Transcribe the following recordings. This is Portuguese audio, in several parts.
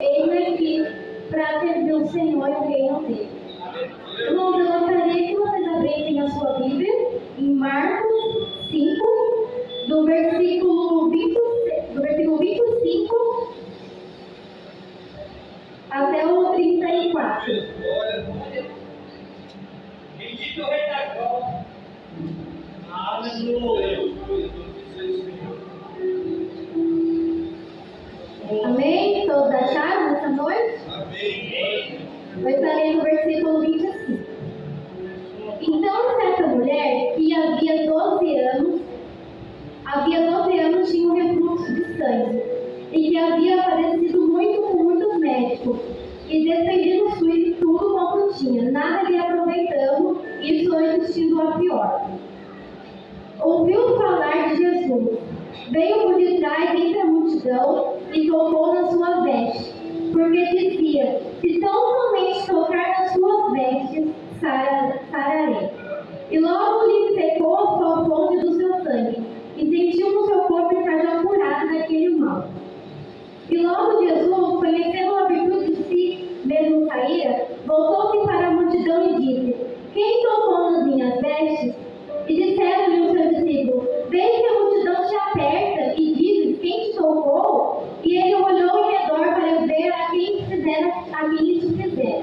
Ele aqui para servir o Senhor e o reino dele. Irmãos, eu gostaria que vocês abrissem a sua Bíblia em Marcos 5, do versículo 25 até o 34. Bendito o Rei da Glória. Aleluia. Amém? Todos acharam nessa noite? Amém. Vou estar lendo o versículo 25. Então, certa mulher que havia 12 anos tinha um refluxo de sangue e que havia padecido muito com muitos médicos e defendido suíço tudo quanto tinha, nada lhe aproveitando, isso antes indo a pior. Ouviu falar de Jesus, veio por detrás entre a multidão e tocou na sua veste, porque dizia: se tão somente tocar nas suas vestes, sararei. E logo lhe secou a sua fonte do seu sangue, e sentiu no seu corpo estar já curado daquele mal. E logo Jesus, conhecendo a virtude de si mesmo saíra, voltou-se para a multidão e disse: quem tocou nas minhas vestes? E disseram-lhe os seus discípulos: vês que a multidão te aperta e dizes: quem te tocou? E ele olhou em redor para ver a quem isso fizera.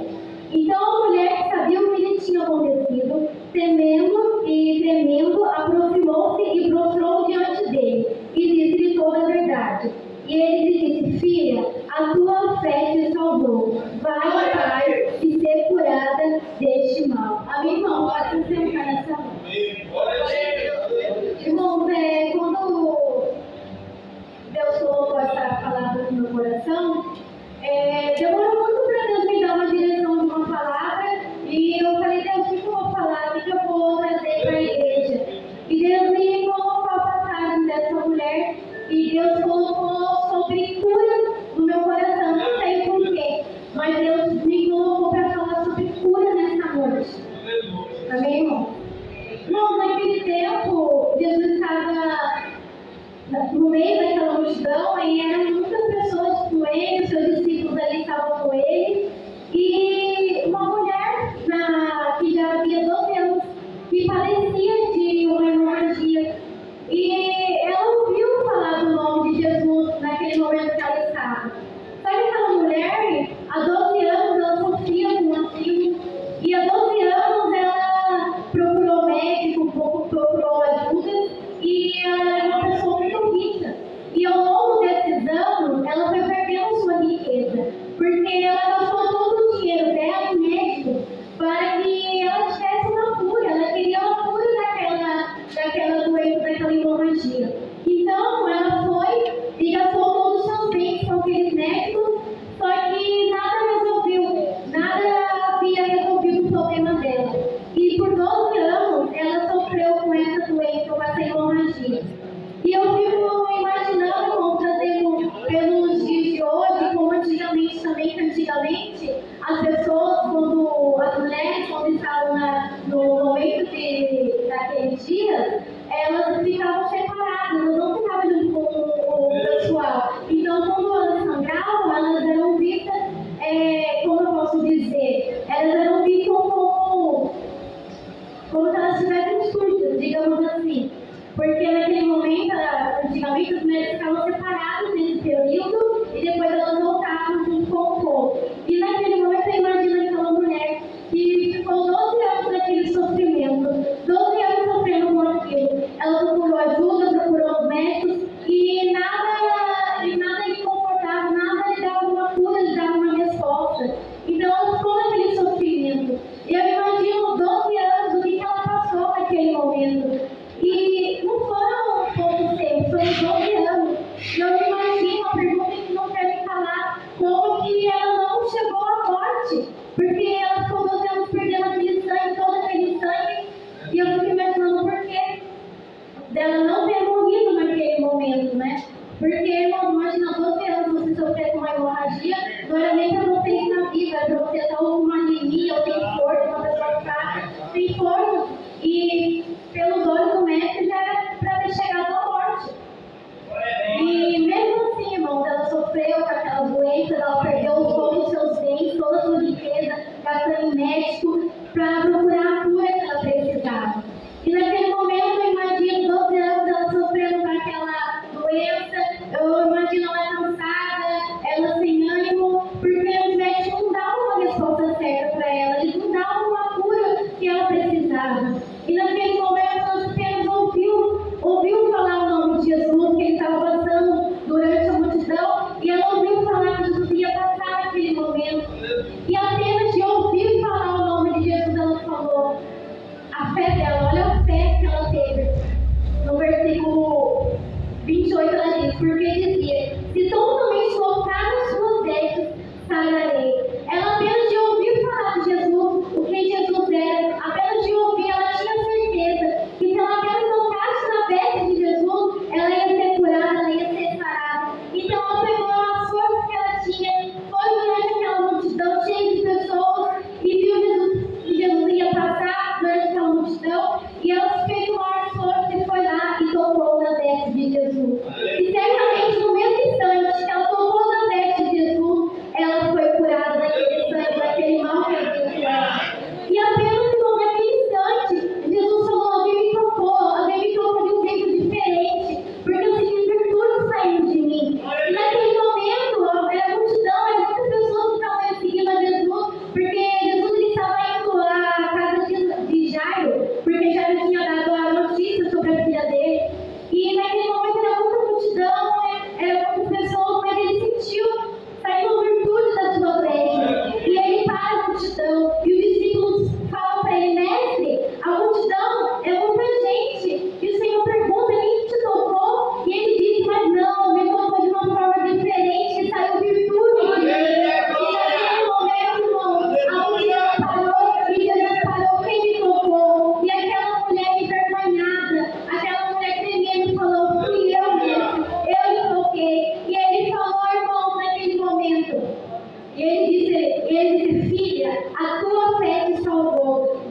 Então a mulher, que sabia o que lhe tinha acontecido, tremendo, aproximou-se e prostrou diante dele, e disse-lhe toda a verdade. E ele lhe disse: filha, a tua fé te salvou. Vai, Pai, e ser curada deste mal. Amém, irmão? Pode se sentar nessa mão. Irmãos, quando Deus colocou essa palavra no meu coração, demorou muito para Deus me dar uma direção de uma palavra, e eu falei: Deus, o que eu vou falar? O que eu vou trazer para a igreja? E Deus me colocou a passagem dessa mulher, e Deus colocou sobre cura no meu coração. Não sei porquê, mas Deus me colocou para falar sobre cura nessa noite. Amém, irmão? Irmão, naquele tempo, Jesus estava no meio daquela multidão, e eram muitas pessoas com ele, seus discípulos ali estavam com ele, e uma mulher que já havia 12 anos, que padecia de uma hemorragia, e ela ouviu falar do nome de Jesus naquele momento que ela estava. Sabe aquela mulher, há 12 anos ela sofria com um filho, e há 12 anos ela procurou médico, procurou ajuda, e ela era uma pessoa muito rica. E ao longo desses anos, ela foi perdendo sua riqueza, porque ela gastou todo o dinheiro dela em médico para que ela tivesse uma cura. Ela queria uma cura daquela doença, daquela hemorragia. Então, ela foi e gastou todos os seus bens com aqueles médicos, só que nada havia resolvido o problema dela. E por 12 anos, ela sofreu com essa doença, com essa hemorragia. E eu fico imaginando, irmão, trazendo pelos dias de hoje, como antigamente também, que antigamente as pessoas, as mulheres, quando estavam no momento daqueles dias, elas ficavam separadas, elas não ficavam junto com o pessoal. Então, quando elas sangravam, elas eram vistas, como eu posso dizer, elas eram vistas como se elas tivessem surtos, digamos assim. Porque naquele momento, antigamente, os médicos ficavam separados nesse período e depois elas voltavam junto com o povo. E naquele momento, eu imagino aquela mulher que ficou 12 anos naquele sofrimento, 12 anos sofrendo com aquilo. Ela procurou ajuda, procurou os médicos e nada lhe confortava, nada lhe dava uma cura, lhe dava uma resposta. Então ela ficou naquele sofrimento. E eu imagino 12 anos o que ela passou naquele momento. E não foram pouco tempo, foram 12 anos. E eu imagino uma pergunta que não quer me falar: como que ela não chegou à morte? Porque ela ficou 12 anos perdendo aquele sangue, todo aquele sangue. E eu fico imaginando por quê dela não ter morrido naquele momento, né? Porque, irmão, imagina 12 anos você sofrer com uma hemorragia, não era nem para você estar viva, era para você estar com uma anemia, ou tem força, uma pessoa fraca, tem força. E pelos olhos do médico já era para ter chegado à morte. E mesmo assim, irmão, ela sofreu com aquelas doenças, ela perdeu E ele disse, filha, a tua fé te salvou.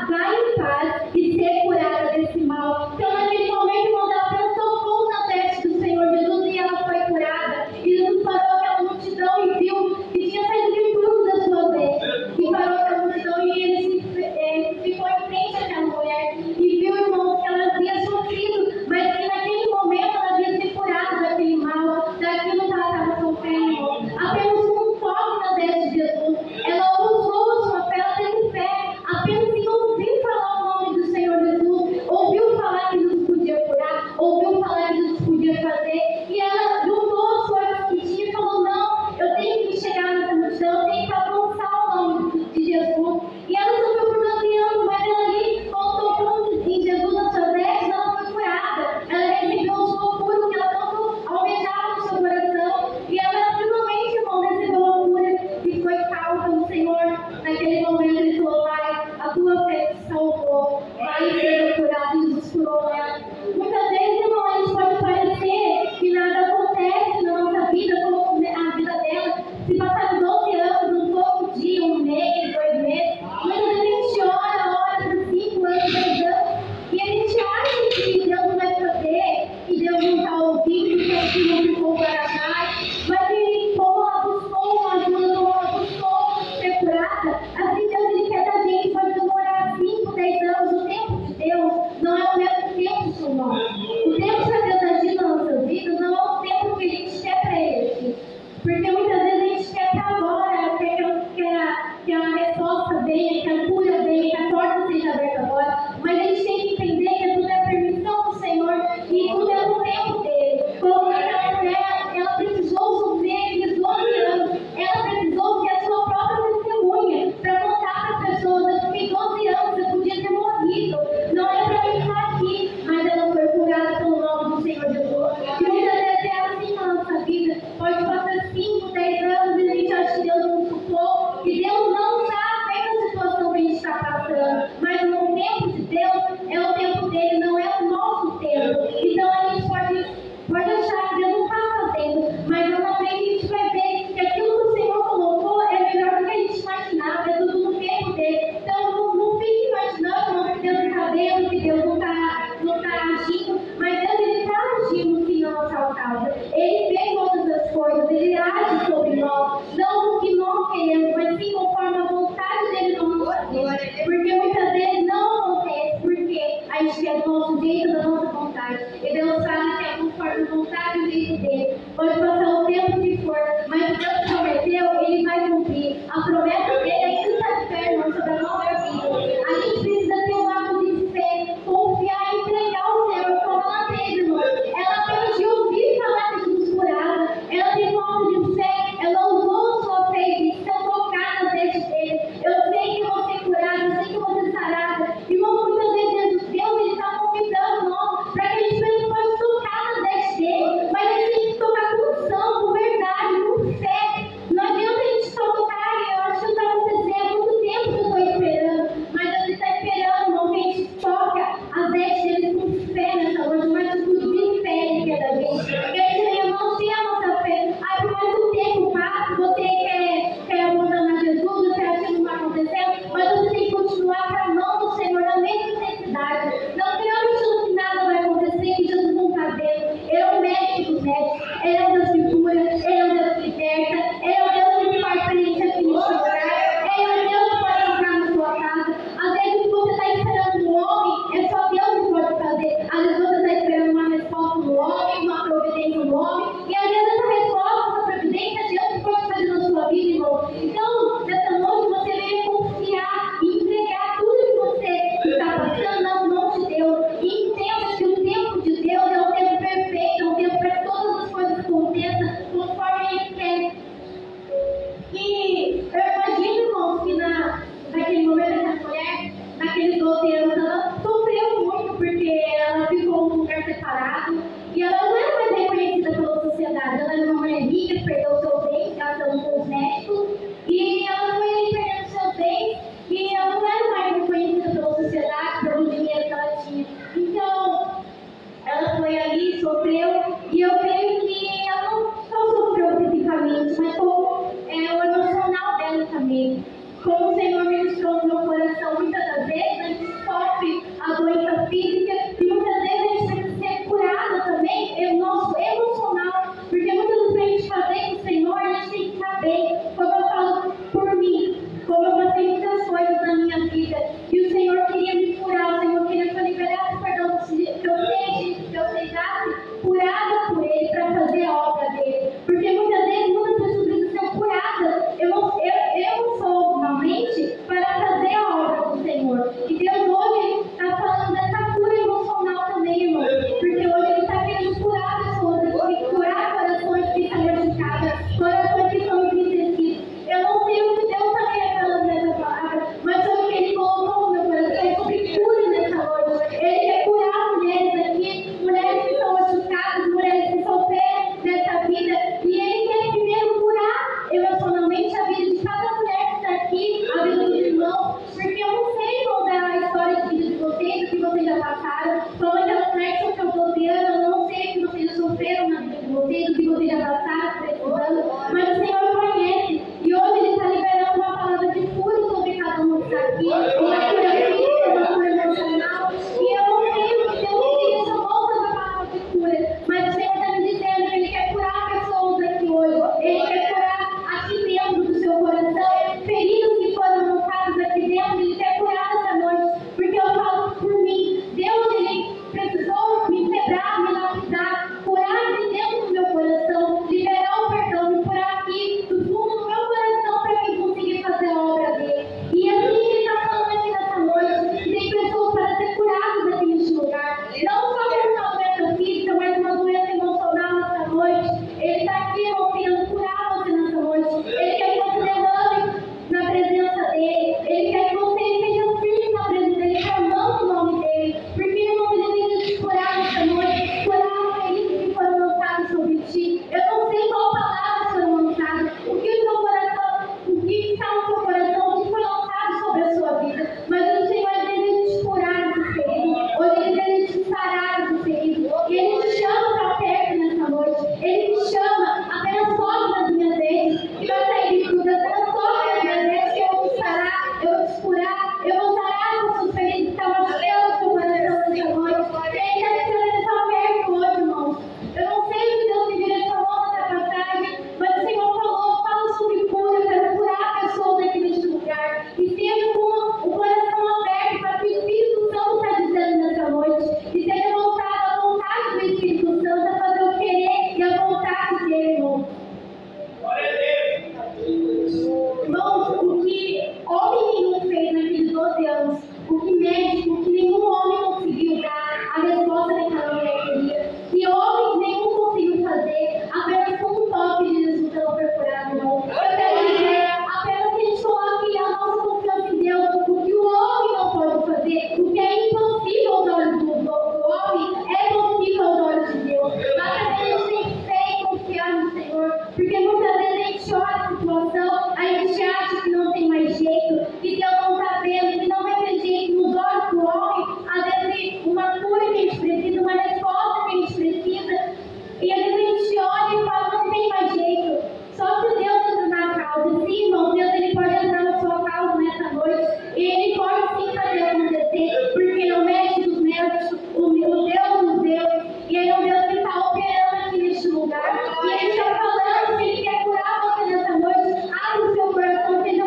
Vai em paz e ser curada desse mal. Então, naquele momento, quando ela tocou na veste do Senhor Jesus e ela foi curada, e Jesus parou aquela multidão e viu que tinha saído virtude da sua veste. E parou aquela multidão e ele ficou em frente àquela mulher e viu, irmãos, que ela havia sofrido, mas que naquele momento ela havia se curado daquele mal, daquilo que ela estava sofrendo. Apenas um toque na veste de Jesus. Ela usou a sua fé, ela teve fé, apenas em ouvir falar o nome do Senhor Jesus, ouviu falar que Jesus podia curar, ouviu falar que Jesus podia fazer, e ela juntou as forças que tinha e falou, não, eu tenho que chegar nessa multidão, eu tenho que avançar o nome de Jesus. E ela sofreu por 12 anos, mas ela ali, quando tocou em Jesus na sua veste, ela foi curada. Ela recebeu o sua cura, que ela tanto almejava no seu coração, e ela finalmente, irmão, recebeu a cura e foi salva no Senhor. Naquele momento ele falou, vai, a tua fé te salvou, vai ser curada. E Jesus curou ela. Muitas vezes, irmão, a gente pode parecer que nada acontece na nossa vida, como a vida dela. Se passaram 12 anos, um pouco dia, um mês, 2 meses, muitas vezes a gente ora por 5 anos, 10 anos, e a gente acha que Deus não vai fazer, que Deus não está ouvindo, que aquilo não ficou para trás, mas como ela buscou uma ajuda, como ela buscou ser curada, assim Deus ele quer da gente, pode demorar 5, 10 anos. O tempo de Deus não é o mesmo tempo do seu nome. O tempo que Deus agir na nossa vida não é o tempo que a gente quer para Ele. Porque muitas vezes a gente quer para agora, que a resposta venha, que a cura venha, que a porta seja aberta agora. Mas a gente tem que entender que tudo é permissão do Senhor e tudo é no tempo dele. Como aquela mulher, ela precisou sofrer aqueles 12 anos, ela precisou ser a sua própria testemunha para como eu passei muitas coisas na minha vida, e o Senhor queria me curar, o Senhor queria que eu liberasse perdão, que eu sejasse curada por Ele para fazer a obra dele. Porque muitas vezes muitas pessoas precisam ser curadas emocionalmente para fazer a obra do Senhor. E Deus hoje está falando dessa cura emocional também, irmão. Porque hoje Ele está querendo curar pessoas, Ele quer curar corações que estão machucados, corações que estão entristecidos. Eu não sei o que Deus está revelando nessa palavra, mas foi o que Ele colocou no meu coração sobre cura nessa noite. Ele quer curar mulheres aqui, mulheres que estão machucadas, mulheres que sofreram nessa vida. E Ele quer primeiro curar emocionalmente a vida de cada mulher que está aqui, a vida dos irmãos. Porque eu não sei contar a história de vida de vocês, o que vocês já passaram. Como aquela mulher que sofreu 12 anos, eu não sei o que vocês já sofreram na vida de vocês, o que vocês já passaram, precisando. Mas o Senhor conhece. E hoje Ele está liberando uma palavra de cura sobre cada um que está aqui. Uma cura física, uma cura emocional. E eu não sei o que Deus queria chamou essa palavra de cura. Mas o Senhor está me dizendo que Ele quer curar pessoas aqui hoje. Ele quer curar aqui dentro do seu coração. Feridos que foram lançados aqui dentro, Ele quer curar essa noite. Porque eu falo por mim. Deus, Ele precisou me quebrar, me lapidar, curar de dentro do meu coração, liberar o perdão, me curar aqui do fundo do meu coração para que eu consiga fazer a obra dele. E assim Ele está falando aqui nessa noite, que tem pessoas para ser curadas aqui neste lugar. Não só por uma doença física, mas uma doença emocional nessa noite. Ele está aqui, irmão, querendo curar você nessa noite. Ele quer que você derrame na presença dele. Ele quer que você seja firme na presença dele, clamando o nome dele. Porque irmão, Ele tem te curar nessa noite, curar os feridos que foram lançados sobre ti. Eu não sei qual palavra foram lançadas, o que o seu coração, o que está no seu coração, o que foi lançado sobre a sua vida. Mas o Senhor deseja te curar desse ferido. Hoje Ele deseja te sarar desse ferido. E Ele te chama para perto nessa noite. Ele te chama, apenas toque nas minhas vezes, que vai sair de tudo. Apenas toque nas minhas vezes, que eu vou te sarar, eu vou te curar, eu vou sarar os seus feridos que estão machucando o seu coração nessa noite. Ele quer te estar perto hoje, irmãos. Eu não sei o que Deus me direcionou nessa passagem, mas o Senhor falou, fala sobre cura, eu quero curar pessoas aqui neste lugar. E seja com o coração aberto para o que o Espírito Santo está dizendo nessa noite. E seja voltado à vontade do Espírito Santo, a fazer o querer e a vontade dele, irmão. Glória a Deus. Irmãos, o que homem nenhum fez naqueles 12 anos, o que médico, o que nenhum homem conseguiu dar, a resposta que aquela mulher queria, que homem nenhum conseguiu fazer, apenas com um toque de Jesus ela foi curada, irmão. Eu quero dizer, apenas que a gente coloque a nossa confiança em Deus, o que o homem não pode fazer, o que é impossível aos olhos do homem, é possível aos olhos de Deus. Mas a gente tem que fé e confiar no Senhor, porque muitas vezes a gente olha a situação, a gente acha que não tem mais jeito, que Deus não está vendo, que não vai ter jeito nos olhos do homem, às vezes uma cura que a gente precisa, uma resposta que a gente precisa, e às vezes a gente olha e fala, não tem mais jeito. Só se Deus entra na causa. Sim, irmão, Deus Ele pode entrar na sua causa nessa noite, e Ele pode sim fazer acontecer, porque Ele é o mestre dos mestres, o Deus dos deuses, e Ele é o Deus que está operando aqui neste lugar. E Ele está falando que Ele quer curar você nessa noite. Abre o seu coração, seja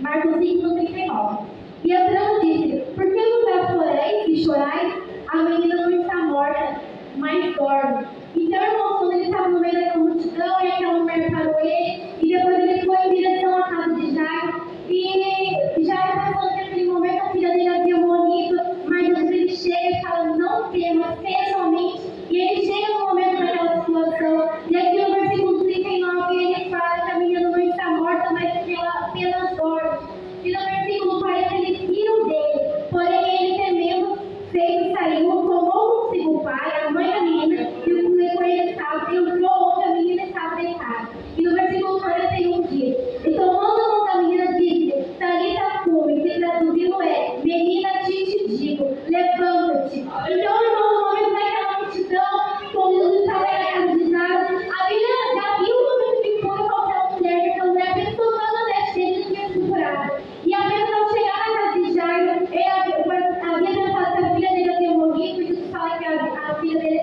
Marcos 5:39. E Abraão disse: por que vos aflorais e chorais? A menina não está morta, mas dorme. Então, irmãos, quando ele estava no meio daquela multidão, e aquela mulher parou ele, e depois ele foi em direção à casa de Jairo, e Jairo pensando que naquele momento a filha dele havia morrido, mas Jesus ele chega e fala: não temas, creia somente. E ele chega no momento daquela situação, e aqui no versículo 39 ele fala que a menina não está morta, mas que ela apenas dorme. E no versículo 40 eles riram dele, porém ele temendo, veio, saiu, tomou consigo o pai, a mãe da menina, e o levou ele estava, e entrou onde a menina estava deitada. E no versículo 41 diz: e tomando a mão da menina, disse: Talita cumi, que traduzindo é: menina, te digo, levanta-te. Então, irmãos, no momento daquela multidão, quando Jesus estava na casa de Jairo, a Bíblia já viu o momento de cura com aquela mulher, que aquela mulher fez toda a modéstia dele e tinha sido curada. E apenas ao chegar na casa de Jairo, ele havia pensado que a filha dele havia morrido, e Jesus fala que a filha dele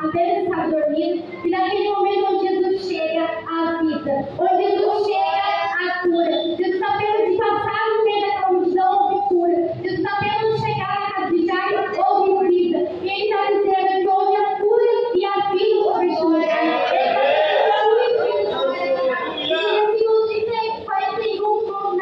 apenas estava dormindo. E naquele momento onde Jesus chega, a vida, onde Jesus chega, a cura. Jesus apenas de passar no meio daquela multidão, houve cura. Jesus apenas de chegar na casa de Jairo, houve vida. E ele está dizendo que houve a cura e a vida sobre este lugar. Ele está dizendo que e 41,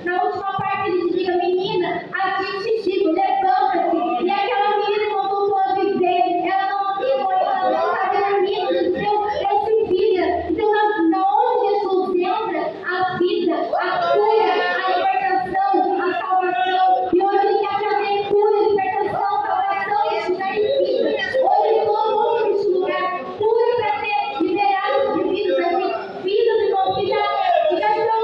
na última parte, ele diz: menina, a ti te digo, levanta-te. E aquela menina voltou a viver. Ela não havia morrido, ela não estava dormindo. Deus é vida. Então, onde Jesus entra, a vida, a cura, a libertação, a salvação. E hoje ele quer trazer cura, libertação, salvação, este lugar de vida. Hoje ele colocou neste lugar cura para ser liberado de vida, para ter vidas, irmãos, que já estão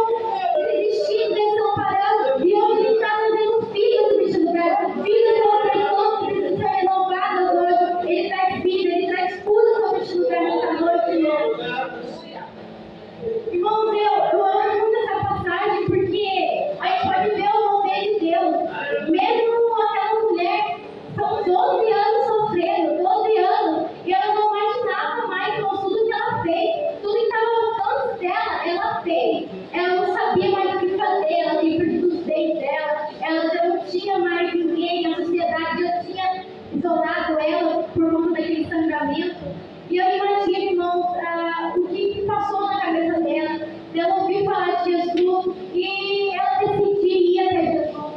desistindo, já estão parando. E hoje ele está trazendo filhos neste lugar. Vidas sobre pessoas que precisam ser renovadas hoje. Ele traz vida, ele traz cura sobre este lugar nesta noite, irmãos. Irmãos, eu amo muito essa passagem porque a gente pode ver o mover de Deus. Mesmo aquela mulher, são 12 anos sofrendo, 12 anos, e ela não imaginava mais com tudo que ela fez, tudo que estava ao alcance dela, ela fez. Ela não sabia mais o que fazer, ela tinha perdido os bens dela, ela já não tinha mais ninguém, a sociedade já tinha isolado ela por conta daquele sangramento. E eu imagino, irmãos, o que passou na cabeça dela. Ela ouviu falar de Jesus e ela decidiu ir até Jesus.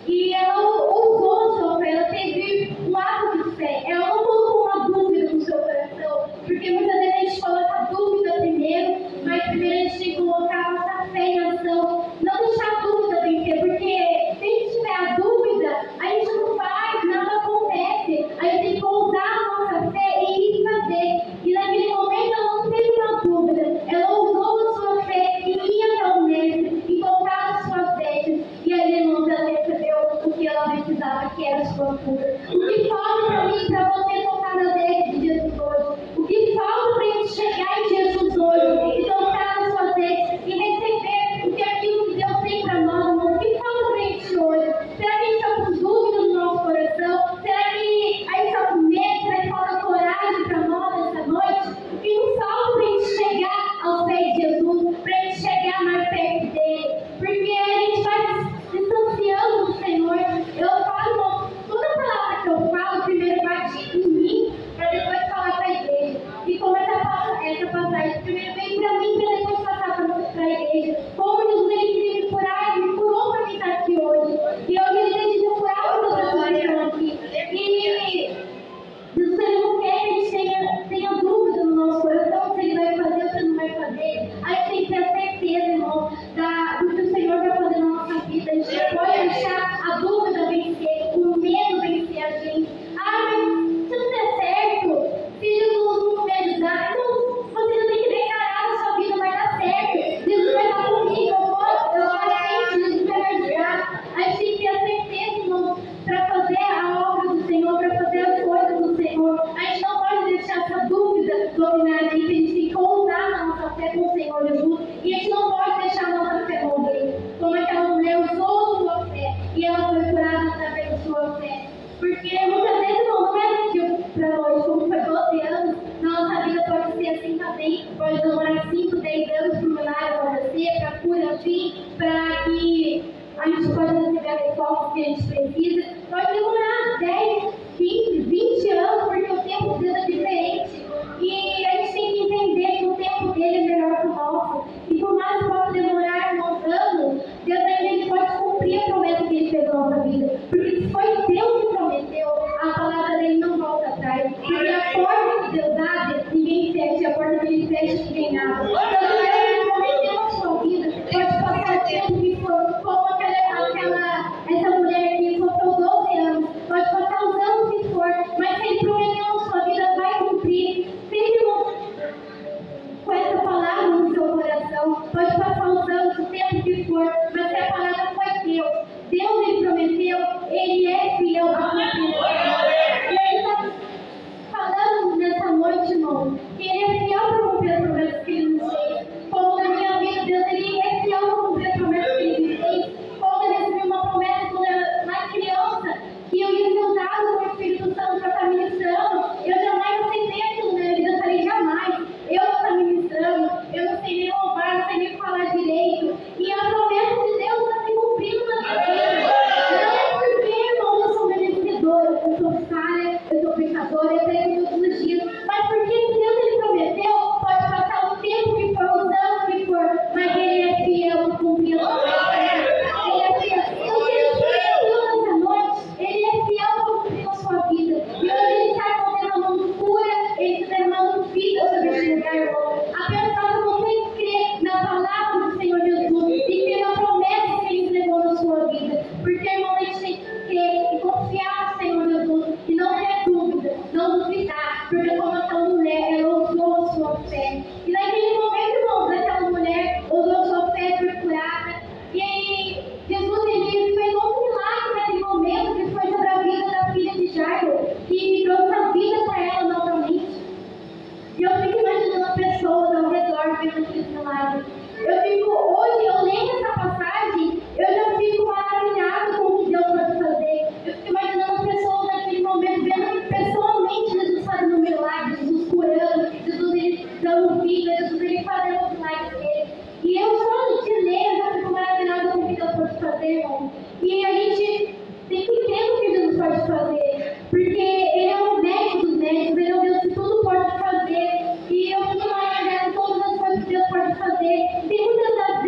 E ela ousou sofrer, ela teve um ato de fé. Ela não colocou uma dúvida no seu coração, porque muitas vezes a gente coloca a dúvida primeiro, mas primeiro a gente tem que colocar a nossa fé em ação. Não deixar a dúvida vencer, porque se a gente tiver a dúvida, a gente não faz, nada acontece. A gente tem que ousar a nossa fé e ir fazer. E naquele momento ela não teve uma dúvida, ela ousou a sua fé e ia até o mestre e colocar as suas vestes. E aí, irmãos, ela recebeu o que ela precisava, que era a sua cura. O que falta para mim, para você tocar na vestes de Jesus hoje? O que falta para a gente chegar em Jesus hoje e tocar nas suas vestes e receber o que aquilo que Deus tem para nós, irmãos? O que falta para a gente hoje? Será que a gente está com dúvida no nosso coração? Será que a gente está com medo? Será que falta coragem para nós nessa noite? O que nos falta para a gente chegar aos pés de Jesus, para a gente chegar mais perto dele? Porque a gente vai se distanciando do Senhor. Eu falo, toda palavra que eu falo, primeiro bate em mim, para depois falar para a igreja. E como essa passagem, primeiro vem para mim, para depois passar para a igreja. Como Jesus ele queria me curar, ele me curou para mim estar aqui hoje. E hoje ele decide curar todas as pessoas que estão aqui. E Jesus ele não quer que a gente tenha dúvida no nosso coração se ele vai fazer ou se ele não vai fazer. A gente tem que ter a certeza, irmão, do que o Senhor vai fazer na nossa vida. A gente não pode deixar a dúvida vencer, o medo vencer a gente. Mas se não der certo, se Jesus não me ajudar, não, você não tem que declarar na sua vida, vai dar certo. Jesus vai estar comigo, eu vou à frente, Jesus vai me ajudar. A gente tem que ter a certeza, irmão, para fazer a obra do Senhor, para fazer as coisas do Senhor. A gente não pode deixar essa dúvida dominar a gente tem que ousar na nossa fé com o Senhor Jesus. E a gente não pode deixar a nossa fé morrer. Como aquela mulher usou a sua fé e ela foi curada através da sua fé. Porque muitas vezes não é assim para nós, como foi 12 anos, na nossa vida pode ser assim também. Pode demorar 5, 10 anos para o milagre acontecer, para a cura vir, para que a gente pode receber a resposta que a gente precisa. Pode demorar 10, 15, 20 anos, porque o tempo de Deus é diferente. E a gente tem que entender que o tempo dele é melhor que o nosso. E por mais que possa demorar uns anos, Deus ainda pode cumprir a promessa que ele fez na nossa vida. Porque se foi Deus que prometeu, a palavra dele não volta atrás. Porque a porta que Deus abre, ninguém fecha. A porta que ele fecha, ninguém abre. Então, se Deus prometeu a sua vida, pode passar o tempo que for, como essa mulher que sofreu 12 anos. Pode passar os anos que for, mas se ele prometeu a sua vida, vai cumprir. Sempre com essa palavra no seu coração. Pode passar os anos, o tempo que for, mas se a palavra foi Deus, Deus ele prometeu, ele é fiel para cumprir. E ele está falando nessa noite, irmão, que ele é fiel para cumprir as promessas que ele nos fez. Como na minha vida, Deus ele é fiel para cumprir as promessas que ele me fez. Como eu recebi uma promessa quando eu era mais criança, que eu ia ser usado com o Espírito Santo para estar ministrando, eu jamais aceitei aquilo na minha vida. Eu falei, jamais. Eu não estou ministrando, eu não sei nem louvar, não sei nem falar direito. E a promessa de Deus está se cumprindo na minha vida. Não é porque, irmão, eu sou merecedora, eu sou falha, eu sou pecadora, eu tenho todos os dias. Mas porque se Deus ele prometeu, pode passar o tempo que for, os anos que for, mas ele é fiel para cumprir a promessa. Ele é fiel. Então, se ele prometeu nessa noite, ele é fiel para cumprir a sua vida. E hoje ele está derramando cura, ele está derramando vida sobre esse lugar, irmão. Apenas basta você crer na palavra do Senhor Jesus e crer na promessa que ele entregou na sua vida. Porque, irmão, a gente tem que crer e confiar no Senhor Jesus e não ter dúvida, não duvidar. Porque como aquela mulher, ela usou a sua fé. E naquele momento, irmão, aquela mulher usou a sua fé, foi curada. E aí, Jesus ele fez outro milagre naquele momento, que foi sobre a vida da filha de Jairo, que trouxe a vida para ela novamente. E eu fico imaginando pessoas ao redor vendo aqueles milagres. Hoje eu leio essa passagem, eu já fico maravilhada com o que Deus pode fazer. Eu fico imaginando as pessoas naquele momento, vendo pessoalmente Jesus fazendo milagres, Jesus curando, Jesus ele dando vida, Jesus ele fazendo os milagres dele. E eu só de ler, eu já fico maravilhada com o que Deus pode fazer, irmão. E a gente tem que entender o que Jesus pode fazer. Porque ele é o médico dos médicos, ele é o Deus que tudo pode fazer. E eu fico imaginando todas as coisas que Deus pode fazer. Tem muitas das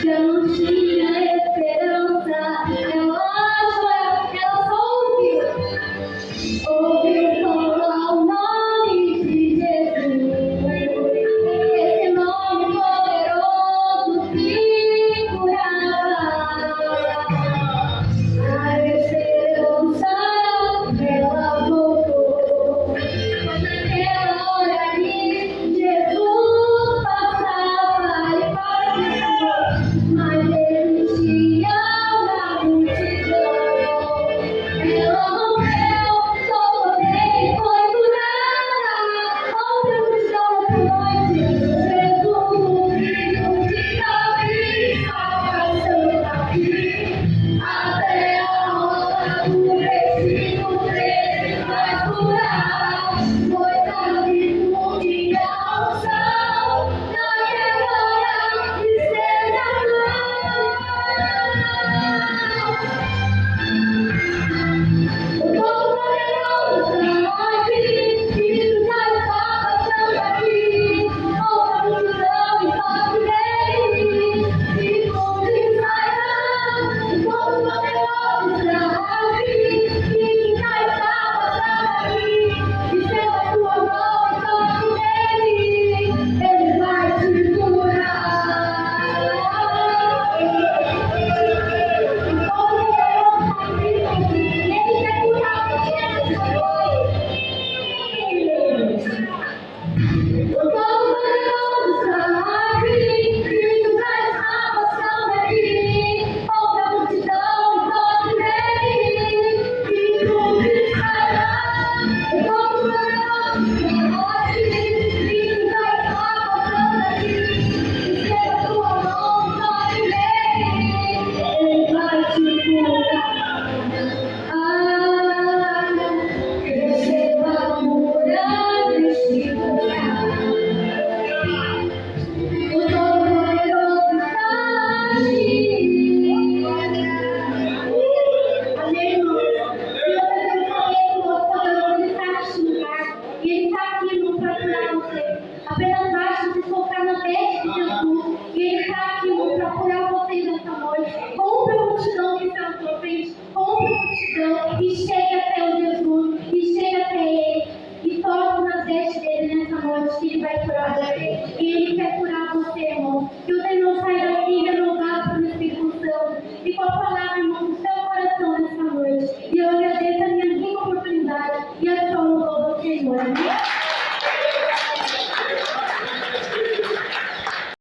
se anuncia